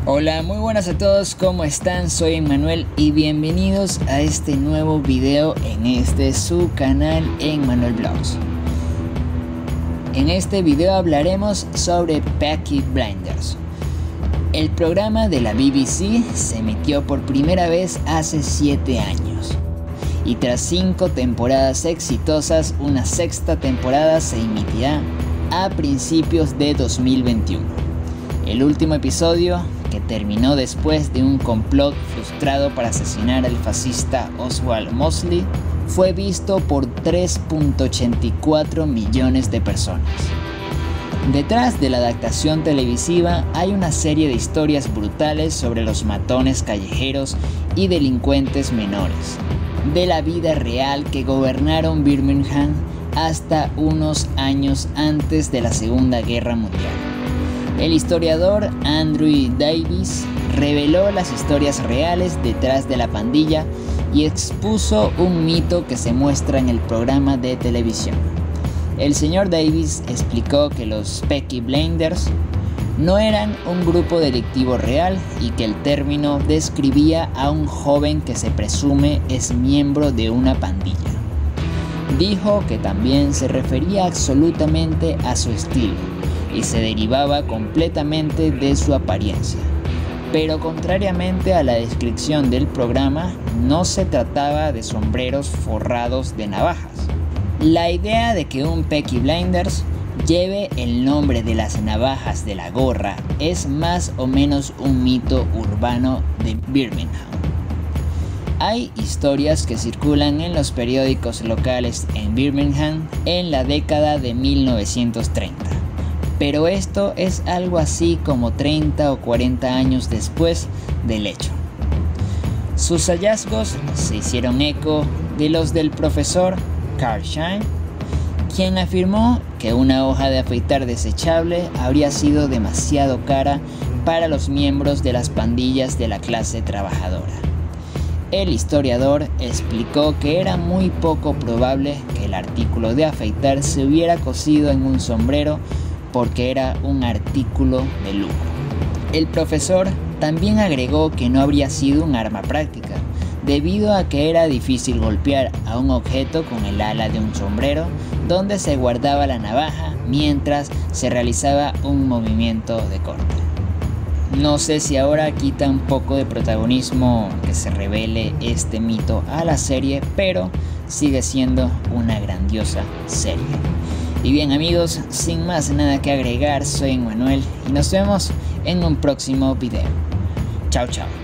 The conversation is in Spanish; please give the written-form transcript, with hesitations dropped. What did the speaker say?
Hola, muy buenas a todos, ¿cómo están? Soy Emmanuel y bienvenidos a este nuevo video en su canal Emmanuel Vlogs. En este video hablaremos sobre Peaky Blinders. El programa de la BBC se emitió por primera vez hace 7 años. Y tras 5 temporadas exitosas, una sexta temporada se emitirá a principios de 2021. El último episodio, que terminó después de un complot frustrado para asesinar al fascista Oswald Mosley, fue visto por 3.84 millones de personas. Detrás de la adaptación televisiva hay una serie de historias brutales sobre los matones callejeros y delincuentes menores de la vida real que gobernaron Birmingham hasta unos años antes de la Segunda Guerra Mundial. El historiador Andrew Davies reveló las historias reales detrás de la pandilla y expuso un mito que se muestra en el programa de televisión. El señor Davies explicó que los Peaky Blinders no eran un grupo delictivo real y que el término describía a un joven que se presume es miembro de una pandilla. Dijo que también se refería absolutamente a su estilo y se derivaba completamente de su apariencia. Pero contrariamente a la descripción del programa, no se trataba de sombreros forrados de navajas. La idea de que un Peaky Blinders lleve el nombre de las navajas de la gorra es más o menos un mito urbano de Birmingham. Hay historias que circulan en los periódicos locales en Birmingham en la década de 1930. Pero esto es algo así como 30 o 40 años después del hecho. Sus hallazgos se hicieron eco de los del profesor Carl Shine, quien afirmó que una hoja de afeitar desechable habría sido demasiado cara para los miembros de las pandillas de la clase trabajadora. El historiador explicó que era muy poco probable que el artículo de afeitar se hubiera cosido en un sombrero porque era un artículo de lujo. El profesor también agregó que no habría sido un arma práctica, debido a que era difícil golpear a un objeto con el ala de un sombrero donde se guardaba la navaja mientras se realizaba un movimiento de corte. No sé si ahora quita un poco de protagonismo que se revele este mito a la serie, pero sigue siendo una grandiosa serie. Y bien amigos, sin más nada que agregar, soy Emmanuel y nos vemos en un próximo video. Chao, chao.